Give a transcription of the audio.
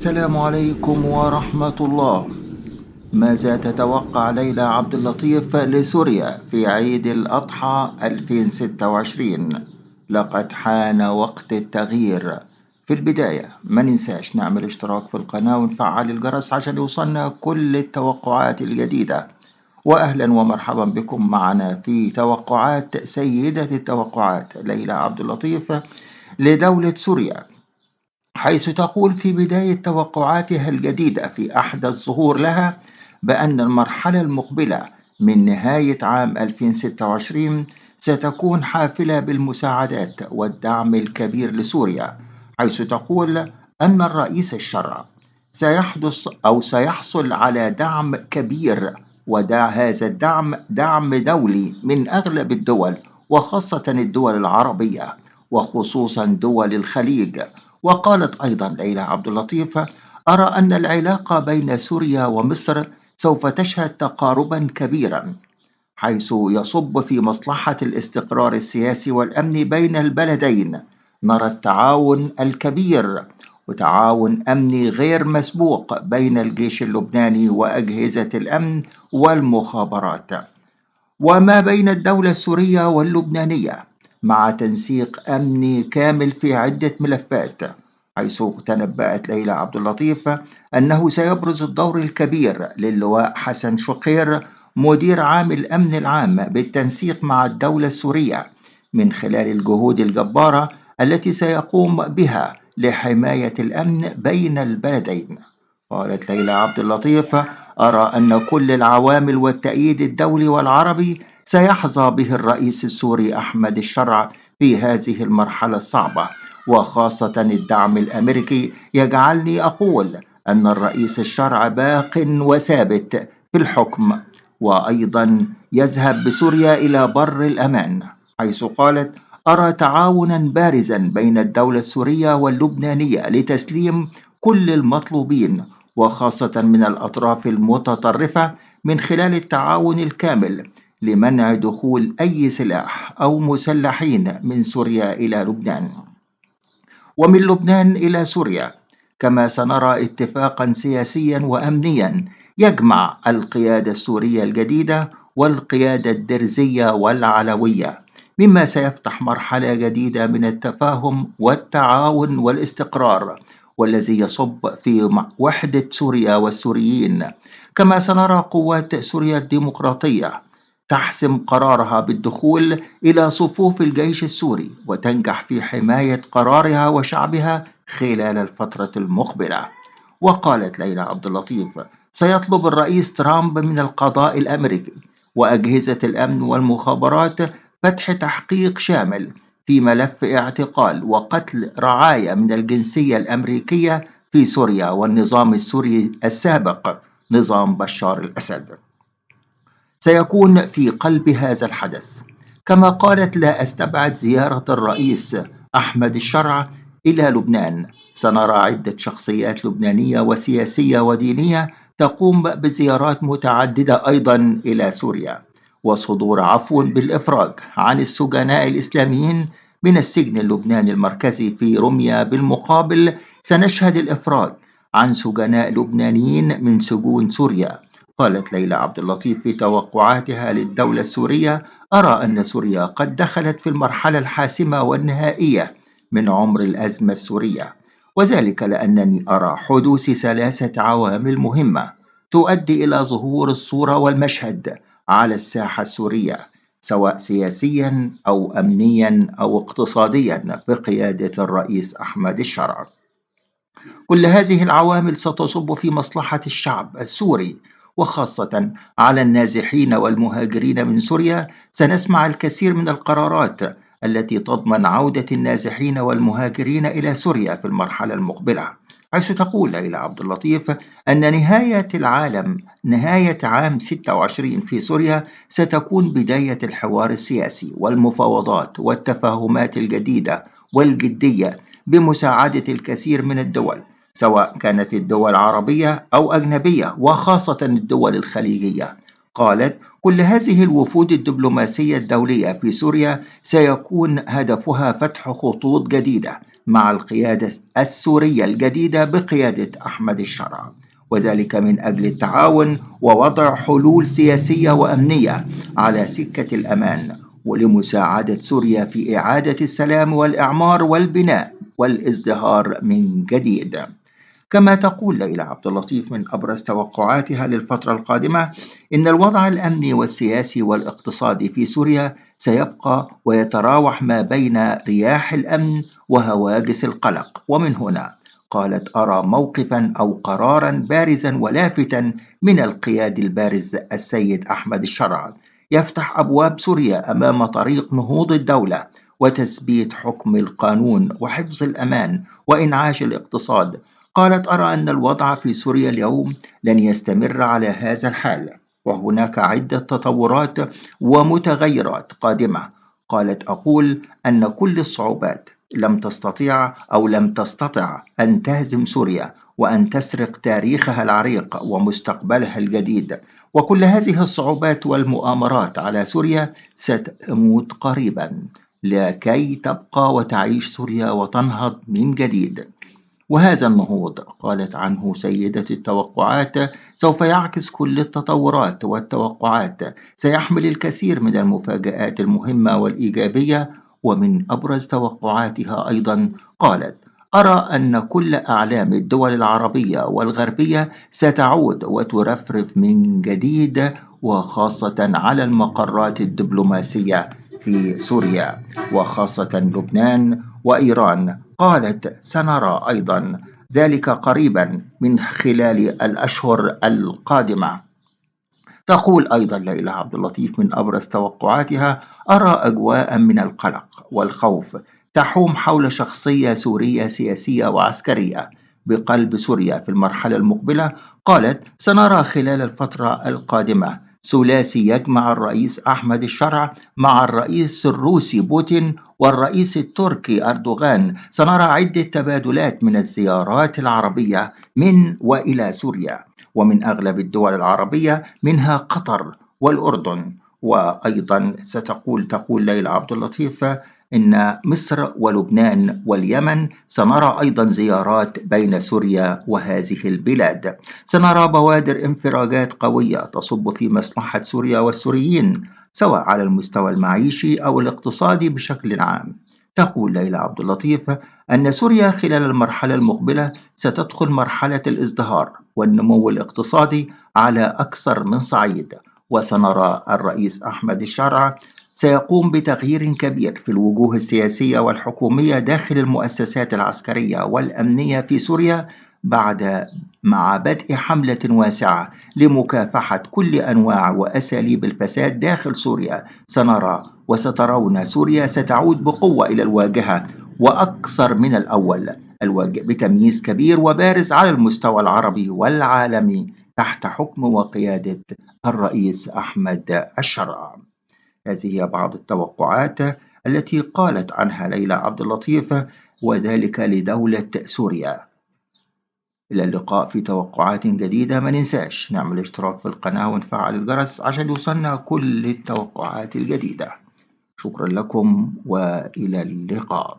السلام عليكم ورحمة الله. ماذا تتوقع ليلى عبد اللطيف لسوريا في عيد الأضحى 2026؟ لقد حان وقت التغيير. في البداية ما ننساش نعمل اشتراك في القناة ونفعل الجرس عشان يوصلنا كل التوقعات الجديدة. وأهلا ومرحبا بكم معنا في توقعات سيدة التوقعات ليلى عبد اللطيف لدولة سوريا، حيث تقول في بداية توقعاتها الجديدة في أحدث ظهور لها بأن المرحلة المقبلة من نهاية عام 2026 ستكون حافلة بالمساعدات والدعم الكبير لسوريا، حيث تقول أن الرئيس الشرع سيحصل على دعم كبير، هذا الدعم دعم دولي من أغلب الدول، وخاصة الدول العربية وخصوصا دول الخليج. وقالت أيضا ليلى عبد اللطيف: أرى أن العلاقة بين سوريا ومصر سوف تشهد تقاربا كبيرا، حيث يصب في مصلحة الاستقرار السياسي والأمن بين البلدين. نرى التعاون الكبير وتعاون أمني غير مسبوق بين الجيش اللبناني وأجهزة الأمن والمخابرات، وما بين الدولة السورية واللبنانية، مع تنسيق أمني كامل في عدة ملفات. حيث تنبأت ليلى عبد اللطيف أنه سيبرز الدور الكبير للواء حسن شقير مدير عام الأمن العام بالتنسيق مع الدولة السورية من خلال الجهود الجبارة التي سيقوم بها لحماية الأمن بين البلدين. قالت ليلى عبد اللطيف: أرى أن كل العوامل والتأييد الدولي والعربي سيحظى به الرئيس السوري أحمد الشرع في هذه المرحلة الصعبة، وخاصة الدعم الأمريكي يجعلني أقول أن الرئيس الشرع باق وثابت في الحكم، وأيضا يذهب بسوريا إلى بر الأمان. حيث قالت: أرى تعاونا بارزا بين الدولة السورية واللبنانية لتسليم كل المطلوبين، وخاصة من الأطراف المتطرفة، من خلال التعاون الكامل لمنع دخول أي سلاح أو مسلحين من سوريا إلى لبنان ومن لبنان إلى سوريا. كما سنرى اتفاقا سياسيا وأمنيا يجمع القيادة السورية الجديدة والقيادة الدرزية والعلوية، مما سيفتح مرحلة جديدة من التفاهم والتعاون والاستقرار، والذي يصب في وحدة سوريا والسوريين. كما سنرى قوات سوريا الديمقراطية تحسم قرارها بالدخول إلى صفوف الجيش السوري وتنجح في حماية قرارها وشعبها خلال الفترة المقبلة. وقالت ليلى عبد اللطيف: سيطلب الرئيس ترامب من القضاء الأمريكي وأجهزة الأمن والمخابرات فتح تحقيق شامل في ملف اعتقال وقتل رعايا من الجنسية الأمريكية في سوريا والنظام السوري السابق، نظام بشار الأسد، سيكون في قلب هذا الحدث. كما قالت: لا أستبعد زيارة الرئيس أحمد الشرع إلى لبنان. سنرى عدة شخصيات لبنانية وسياسية ودينية تقوم بزيارات متعددة أيضا إلى سوريا، وصدور عفو بالإفراج عن السجناء الإسلاميين من السجن اللبناني المركزي في رمية. بالمقابل سنشهد الإفراج عن سجناء لبنانيين من سجون سوريا. قالت ليلى عبد اللطيف في توقعاتها للدولة السورية: أرى أن سوريا قد دخلت في المرحلة الحاسمة والنهائية من عمر الأزمة السورية، وذلك لأنني أرى حدوث ثلاثة عوامل مهمة تؤدي إلى ظهور الصورة والمشهد على الساحة السورية، سواء سياسيا أو أمنيا أو اقتصاديا بقيادة الرئيس أحمد الشرع. كل هذه العوامل ستصب في مصلحة الشعب السوري، وخاصة على النازحين والمهاجرين من سوريا. سنسمع الكثير من القرارات التي تضمن عودة النازحين والمهاجرين إلى سوريا في المرحلة المقبلة، حيث تقول ليلى عبد اللطيف أن نهاية العالم، نهاية عام 26 في سوريا، ستكون بداية الحوار السياسي والمفاوضات والتفاهمات الجديدة والجدية بمساعدة الكثير من الدول، سواء كانت الدول عربية أو أجنبية، وخاصة الدول الخليجية. قالت: كل هذه الوفود الدبلوماسية الدولية في سوريا سيكون هدفها فتح خطوط جديدة مع القيادة السورية الجديدة بقيادة أحمد الشرع، وذلك من أجل التعاون ووضع حلول سياسية وأمنية على سكة الأمان، ولمساعدة سوريا في إعادة السلام والإعمار والبناء والازدهار من جديد. كما تقول ليلى عبد اللطيف من أبرز توقعاتها للفترة القادمة إن الوضع الأمني والسياسي والاقتصادي في سوريا سيبقى ويتراوح ما بين رياح الأمن وهواجس القلق، ومن هنا قالت: أرى موقفا أو قرارا بارزا ولافتا من القياد البارز السيد أحمد الشرع يفتح أبواب سوريا أمام طريق نهوض الدولة وتثبيت حكم القانون وحفظ الأمان وإنعاش الاقتصاد. قالت: أرى أن الوضع في سوريا اليوم لن يستمر على هذا الحال، وهناك عدة تطورات ومتغيرات قادمة. قالت: أقول أن كل الصعوبات لم تستطع أن تهزم سوريا وأن تسرق تاريخها العريق ومستقبلها الجديد، وكل هذه الصعوبات والمؤامرات على سوريا ستموت قريبا لكي تبقى وتعيش سوريا وتنهض من جديد. وهذا النهوض، قالت عنه سيدة التوقعات، سوف يعكس كل التطورات والتوقعات، سيحمل الكثير من المفاجآت المهمة والإيجابية. ومن أبرز توقعاتها أيضا قالت: أرى أن كل أعلام الدول العربية والغربية ستعود وترفرف من جديد، وخاصة على المقرات الدبلوماسية في سوريا، وخاصة لبنان وإيران. قالت: سنرى أيضا ذلك قريبا من خلال الأشهر القادمة. تقول أيضا ليلى عبد اللطيف من أبرز توقعاتها: أرى أجواء من القلق والخوف تحوم حول شخصية سورية سياسية وعسكرية بقلب سوريا في المرحلة المقبلة. قالت: سنرى خلال الفترة القادمة ثلاثي يجمع الرئيس أحمد الشرع مع الرئيس الروسي بوتين والرئيس التركي أردوغان. سنرى عدة تبادلات من الزيارات العربية من وإلى سوريا ومن أغلب الدول العربية منها قطر والأردن. وأيضا تقول ليلى عبد اللطيف إن مصر ولبنان واليمن سنرى أيضا زيارات بين سوريا وهذه البلاد. سنرى بوادر انفراجات قوية تصب في مصلحة سوريا والسوريين سواء على المستوى المعيشي أو الاقتصادي بشكل عام. تقول ليلى عبد اللطيف أن سوريا خلال المرحلة المقبلة ستدخل مرحلة الازدهار والنمو الاقتصادي على أكثر من صعيد، وسنرى الرئيس أحمد الشرع سيقوم بتغيير كبير في الوجوه السياسية والحكومية داخل المؤسسات العسكرية والأمنية في سوريا مع بدء حملة واسعة لمكافحة كل أنواع وأساليب الفساد داخل سوريا. سنرى وسترون سوريا ستعود بقوة إلى الواجهة وأكثر من الأول، بتمييز كبير وبارز على المستوى العربي والعالمي تحت حكم وقيادة الرئيس أحمد الشرع. هذه هي بعض التوقعات التي قالت عنها ليلى عبد اللطيف، وذلك لدولة سوريا. إلى اللقاء في توقعات جديدة. ما ننساش نعمل اشتراك في القناة ونفعل الجرس عشان يوصلنا كل التوقعات الجديدة. شكرا لكم وإلى اللقاء.